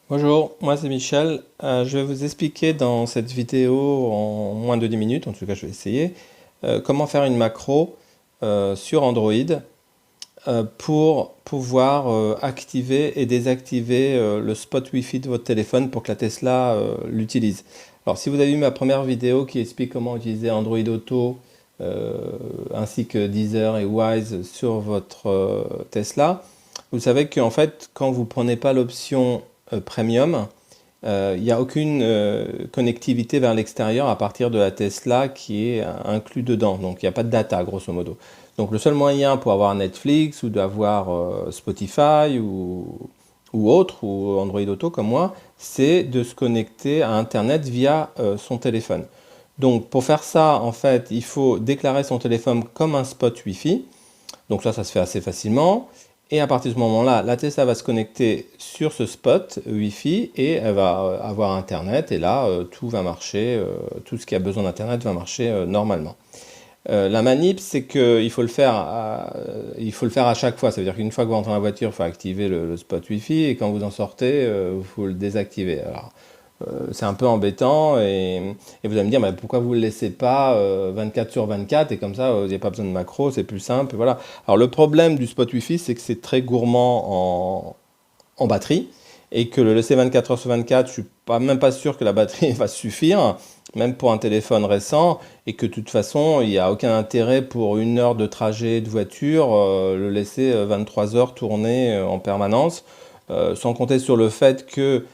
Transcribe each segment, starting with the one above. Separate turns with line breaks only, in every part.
Bonjour, moi c'est Michel. Je vais vous expliquer dans cette vidéo en moins de 10 minutes, en tout cas je vais essayer, comment faire une macro sur Android pour pouvoir activer et désactiver le spot Wi-Fi de votre téléphone pour que la Tesla l'utilise. Alors si vous avez vu ma première vidéo qui explique comment utiliser Android Auto euh, ainsi que Deezer et Wise sur votre Tesla, vous savez qu'en fait quand vous ne prenez pas l'option Premium, il n'y a aucune connectivité vers l'extérieur à partir de la Tesla qui est inclus dedans. Donc il n'y a pas de data grosso modo. Donc le seul moyen pour avoir Netflix ou d'avoir Spotify ou autre, ou Android Auto comme moi, c'est de se connecter à Internet via son téléphone. Donc pour faire ça, en fait, il faut déclarer son téléphone comme un spot Wi-Fi. Donc ça se fait assez facilement. Et à partir de ce moment-là, la Tesla va se connecter sur ce spot Wi-Fi et elle va avoir Internet. Et là, tout va marcher, tout ce qui a besoin d'Internet va marcher normalement. La manip, c'est qu'il faut il faut le faire à chaque fois. Ça veut dire qu'une fois que vous rentrez dans la voiture, il faut activer le spot Wi-Fi et quand vous en sortez, il faut le désactiver. Alors, c'est un peu embêtant et vous allez me dire mais pourquoi vous ne le laissez pas 24 sur 24 et comme ça vous n'avez pas besoin de macro, c'est plus simple, voilà. Alors le problème du spot Wi-Fi c'est que c'est très gourmand en batterie et que le laisser 24 heures sur 24, je suis même pas sûr que la batterie va suffire, même pour un téléphone récent, et que de toute façon il n'y a aucun intérêt pour une heure de trajet de voiture le laisser 23 heures tourner en permanence, sans compter sur le fait que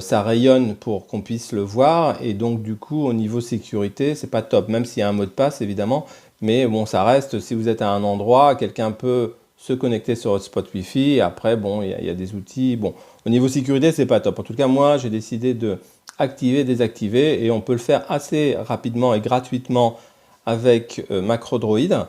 ça rayonne pour qu'on puisse le voir et donc du coup au niveau sécurité c'est pas top, même s'il y a un mot de passe évidemment, mais bon ça reste, si vous êtes à un endroit, quelqu'un peut se connecter sur votre spot Wi-Fi et après bon il y a des outils, bon au niveau sécurité c'est pas top. En tout cas moi j'ai décidé de activer, désactiver et on peut le faire assez rapidement et gratuitement avec MacroDroid.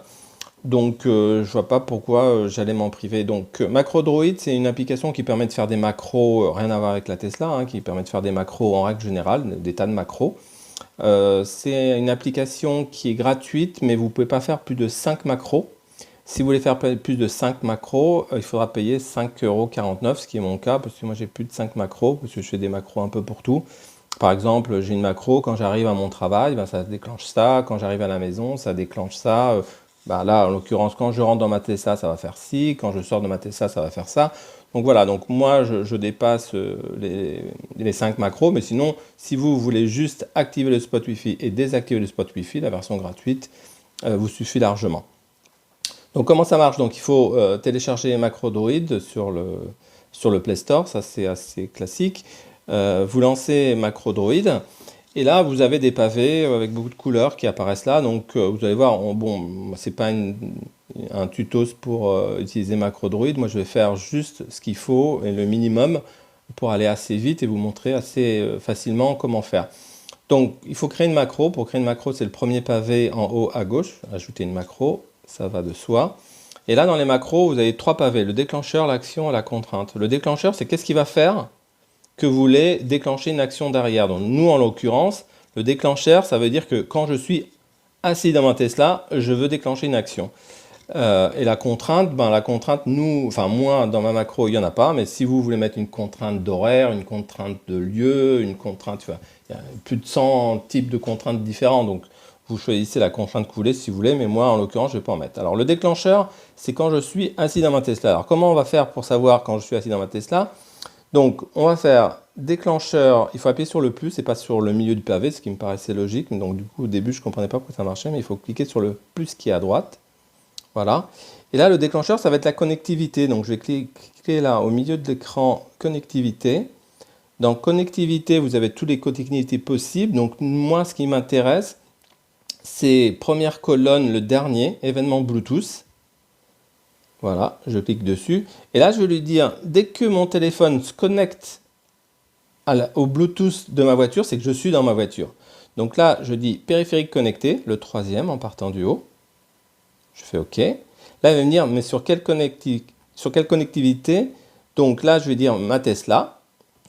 Donc je vois pas pourquoi j'allais m'en priver. Donc MacroDroid, c'est une application qui permet de faire des macros, rien à voir avec la Tesla, hein, qui permet de faire des macros en règle générale, des tas de macros. C'est une application qui est gratuite, mais vous ne pouvez pas faire plus de 5 macros. Si vous voulez faire plus de 5 macros, il faudra payer 5,49 €, ce qui est mon cas, parce que moi j'ai plus de 5 macros, parce que je fais des macros un peu pour tout. Par exemple, j'ai une macro, quand j'arrive à mon travail, ben, ça déclenche ça, quand j'arrive à la maison, ça déclenche ça. Ben, là, en l'occurrence, quand je rentre dans ma Tesla, ça va faire ci, quand je sors de ma Tesla, ça va faire ça. Donc voilà, donc moi, je dépasse les 5 macros, mais sinon, si vous voulez juste activer le spot Wi-Fi et désactiver le spot Wi-Fi, la version gratuite vous suffit largement. Donc comment ça marche? Donc il faut télécharger MacroDroid sur le Play Store, ça c'est assez classique. Vous lancez MacroDroid et là vous avez des pavés avec beaucoup de couleurs qui apparaissent là. Donc vous allez voir, bon, c'est pas un tuto pour utiliser MacroDroid. Moi je vais faire juste ce qu'il faut et le minimum pour aller assez vite et vous montrer assez facilement comment faire. Donc il faut créer une macro. Pour créer une macro, c'est le premier pavé en haut à gauche. Ajouter une macro, ça va de soi. Et là dans les macros, vous avez 3 pavés, le déclencheur, l'action et la contrainte. Le déclencheur, c'est qu'est-ce qu'il va faire que vous voulez déclencher une action derrière. Donc nous, en l'occurrence, le déclencheur, ça veut dire que quand je suis assis dans ma Tesla, je veux déclencher une action. Et la contrainte, enfin moi, dans ma macro, il n'y en a pas, mais si vous voulez mettre une contrainte d'horaire, une contrainte de lieu, une contrainte, enfin, il y a plus de 100 types de contraintes différents, donc vous choisissez la contrainte que vous voulez si vous voulez, mais moi, en l'occurrence, je ne vais pas en mettre. Alors le déclencheur, c'est quand je suis assis dans ma Tesla. Alors comment on va faire pour savoir quand je suis assis dans ma Tesla? Donc, on va faire déclencheur, il faut appuyer sur le plus et pas sur le milieu du pavé, ce qui me paraissait logique. Donc, du coup, au début, je ne comprenais pas pourquoi ça marchait, mais il faut cliquer sur le plus qui est à droite. Voilà. Et là, le déclencheur, ça va être la connectivité. Donc, je vais cliquer là, au milieu de l'écran, connectivité. Dans connectivité, vous avez toutes les connectivités possibles. Donc, moi, ce qui m'intéresse, c'est première colonne, le dernier, événement Bluetooth. Voilà, je clique dessus. Et là, je vais lui dire, dès que mon téléphone se connecte au Bluetooth de ma voiture, c'est que je suis dans ma voiture. Donc là, je dis périphérique connecté, le troisième en partant du haut. Je fais OK. Là, il va me dire, mais sur quelle connectivité? Donc là, je vais dire ma Tesla.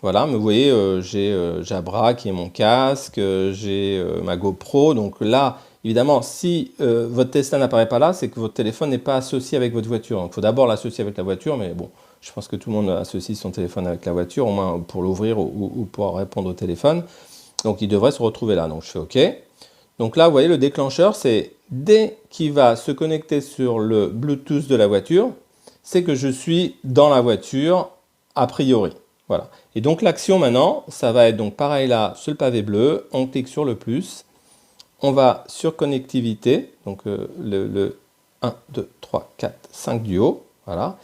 Voilà, mais vous voyez, j'ai Jabra qui est mon casque, j'ai ma GoPro. Donc là, évidemment, si votre Tesla n'apparaît pas là, c'est que votre téléphone n'est pas associé avec votre voiture. Donc il faut d'abord l'associer avec la voiture, mais bon, Je pense que tout le monde associe son téléphone avec la voiture, au moins pour l'ouvrir ou pour répondre au téléphone. Donc il devrait se retrouver là. Donc je fais OK. Donc là, vous voyez, le déclencheur, c'est dès qu'il va se connecter sur le Bluetooth de la voiture, c'est que je suis dans la voiture a priori. Voilà. Et donc l'action maintenant, ça va être donc pareil là, sur le pavé bleu, on clique sur le plus, on va sur connectivité, donc le 1, 2, 3, 4, 5 du haut, voilà.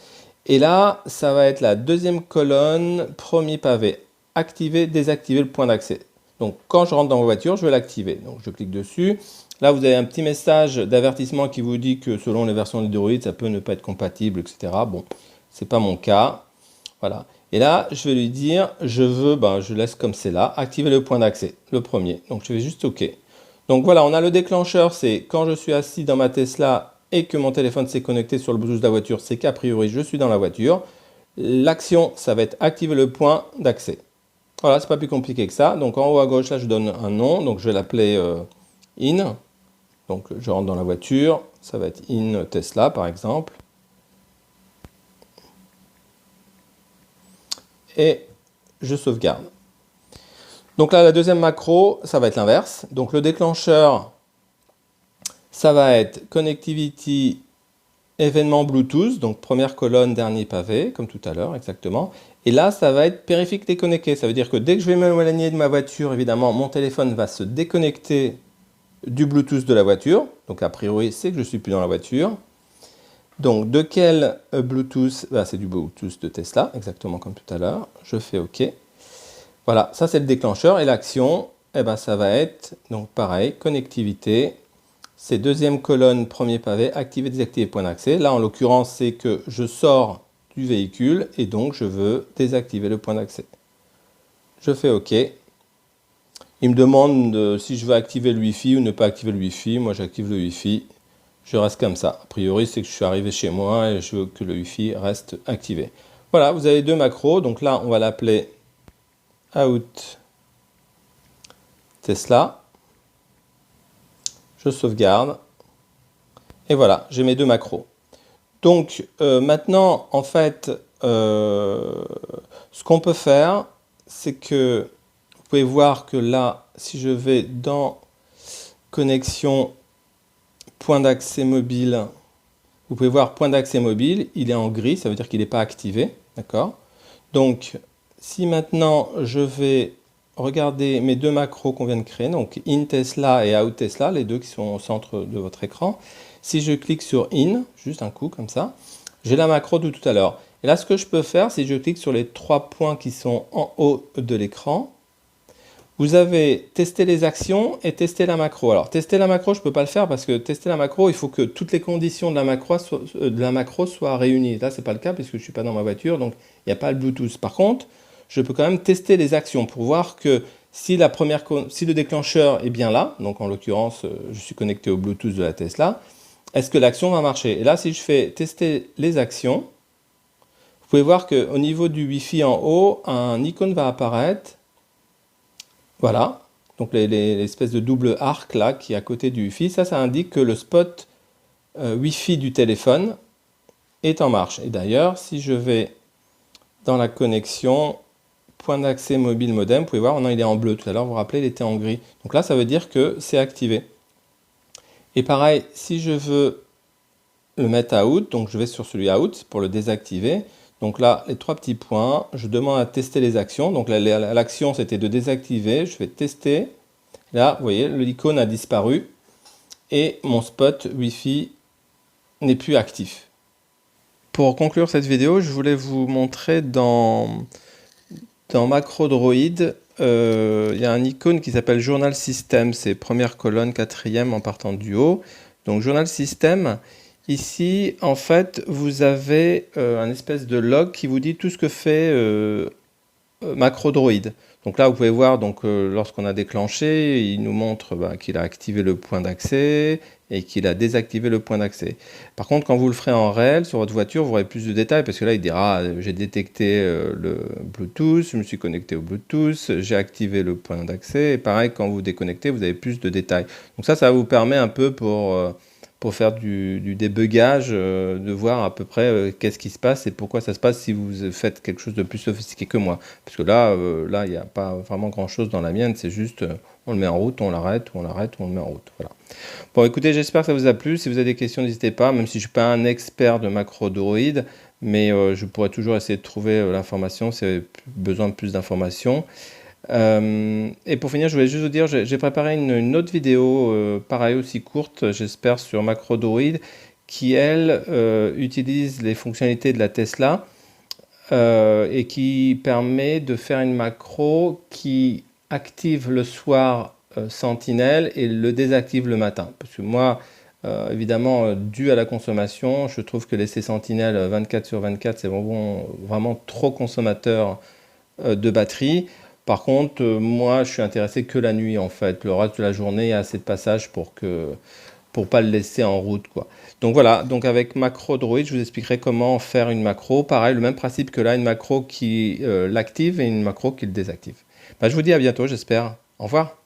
Et là, ça va être la deuxième colonne, premier pavé, activer, désactiver le point d'accès. Donc quand je rentre dans la voiture, je vais l'activer. Donc je clique dessus. Là, vous avez un petit message d'avertissement qui vous dit que selon les versions d'Android, ça peut ne pas être compatible, etc. Bon, c'est pas mon cas. Voilà. Et là, je vais lui dire, je veux, je laisse comme c'est là, activer le point d'accès, le premier. Donc je fais juste OK. Donc voilà, on a le déclencheur, c'est quand je suis assis dans ma Tesla et que mon téléphone s'est connecté sur le Bluetooth de la voiture, c'est qu'a priori je suis dans la voiture. L'action, ça va être activer le point d'accès. Voilà, c'est pas plus compliqué que ça. Donc en haut à gauche, là, je donne un nom. Donc je vais l'appeler in. Donc je rentre dans la voiture. Ça va être in Tesla, par exemple. Et je sauvegarde. Donc là, la deuxième macro, ça va être l'inverse. Donc le déclencheur, ça va être Connectivity événement Bluetooth, donc première colonne, dernier pavé, comme tout à l'heure, exactement. Et là, ça va être périphérique déconnecté. Ça veut dire que dès que je vais m'éloigner de ma voiture, évidemment, mon téléphone va se déconnecter du Bluetooth de la voiture. Donc a priori, c'est que je ne suis plus dans la voiture. Donc de quel Bluetooth? C'est du Bluetooth de Tesla, exactement comme tout à l'heure. Je fais OK. Voilà, ça c'est le déclencheur. Et l'action, ça va être, donc pareil, connectivité. C'est deuxième colonne, premier pavé, activer, désactiver, point d'accès. Là, en l'occurrence, c'est que je sors du véhicule et donc je veux désactiver le point d'accès. Je fais OK. Il me demande si je veux activer le Wi-Fi ou ne pas activer le Wi-Fi. Moi, j'active le Wi-Fi. Je reste comme ça. A priori, c'est que je suis arrivé chez moi et je veux que le Wi-Fi reste activé. Voilà, vous avez deux macros. Donc là, on va l'appeler Out Tesla. Je sauvegarde. Et voilà, j'ai mes deux macros. Donc maintenant, en fait, ce qu'on peut faire, c'est que vous pouvez voir que là, si je vais dans connexion point d'accès mobile, vous pouvez voir point d'accès mobile, il est en gris, ça veut dire qu'il n'est pas activé, d'accord? Donc, si maintenant je vais regarder mes deux macros qu'on vient de créer, donc in Tesla et out Tesla, les deux qui sont au centre de votre écran. Si je clique sur in, juste un coup comme ça, j'ai la macro de tout à l'heure. Et là, ce que je peux faire, c'est que je clique sur les trois points qui sont en haut de l'écran. Vous avez testé les actions et testé la macro. Alors, tester la macro, je ne peux pas le faire parce que tester la macro, il faut que toutes les conditions de la macro soient réunies. Là, ce n'est pas le cas puisque je ne suis pas dans ma voiture, donc il n'y a pas le Bluetooth. Par contre, je peux quand même tester les actions pour voir que si le déclencheur est bien là, donc en l'occurrence, je suis connecté au Bluetooth de la Tesla, est-ce que l'action va marcher? Et là, si je fais tester les actions, vous pouvez voir qu'au niveau du Wi-Fi en haut, un icône va apparaître. Voilà, donc l'espèce de double arc là qui est à côté du Wi-Fi, ça indique que le spot Wi-Fi du téléphone est en marche. Et d'ailleurs, si je vais dans la connexion, point d'accès mobile modem, vous pouvez voir, maintenant il est en bleu. Tout à l'heure, vous vous rappelez, il était en gris. Donc là, ça veut dire que c'est activé. Et pareil, si je veux le mettre à out, donc je vais sur celui out pour le désactiver. Donc là, les trois petits points, je demande à tester les actions. Donc l'action, c'était de désactiver. Je vais tester. Là, vous voyez, l'icône a disparu et mon spot Wi-Fi n'est plus actif. Pour conclure cette vidéo, je voulais vous montrer dans MacroDroid, il y a un icône qui s'appelle Journal System. C'est première colonne, quatrième en partant du haut. Donc Journal System. Ici, en fait, vous avez un espèce de log qui vous dit tout ce que fait MacroDroid. Donc là, vous pouvez voir, lorsqu'on a déclenché, il nous montre qu'il a activé le point d'accès et qu'il a désactivé le point d'accès. Par contre, quand vous le ferez en réel sur votre voiture, vous aurez plus de détails parce que là, il dira j'ai détecté le Bluetooth, je me suis connecté au Bluetooth, j'ai activé le point d'accès. Et pareil, quand vous déconnectez, vous avez plus de détails. Donc ça vous permet un peu pour pour faire du débugage, de voir à peu près qu'est-ce qui se passe et pourquoi ça se passe si vous faites quelque chose de plus sophistiqué que moi. Parce que là, il n'y a pas vraiment grand-chose dans la mienne, c'est juste on le met en route, on l'arrête, ou on l'arrête, ou on le met en route. Voilà. Bon, écoutez, j'espère que ça vous a plu. Si vous avez des questions, n'hésitez pas, même si je ne suis pas un expert de macro Android, mais je pourrais toujours essayer de trouver l'information si vous avez besoin de plus d'informations. Et pour finir, je voulais juste vous dire, j'ai préparé une autre vidéo, pareil aussi courte, j'espère, sur MacroDroid, qui, elle, utilise les fonctionnalités de la Tesla et qui permet de faire une macro qui active le soir Sentinel et le désactive le matin. Parce que moi, évidemment, dû à la consommation, je trouve que laisser Sentinel 24/24, c'est vraiment trop consommateur de batterie. Par contre, moi, je suis intéressé que la nuit, en fait. Le reste de la journée, il y a assez de passages pour pas le laisser en route, quoi. Donc voilà, donc avec MacroDroid, je vous expliquerai comment faire une macro. Pareil, le même principe que là, une macro qui l'active et une macro qui le désactive. Bah, je vous dis à bientôt, j'espère. Au revoir.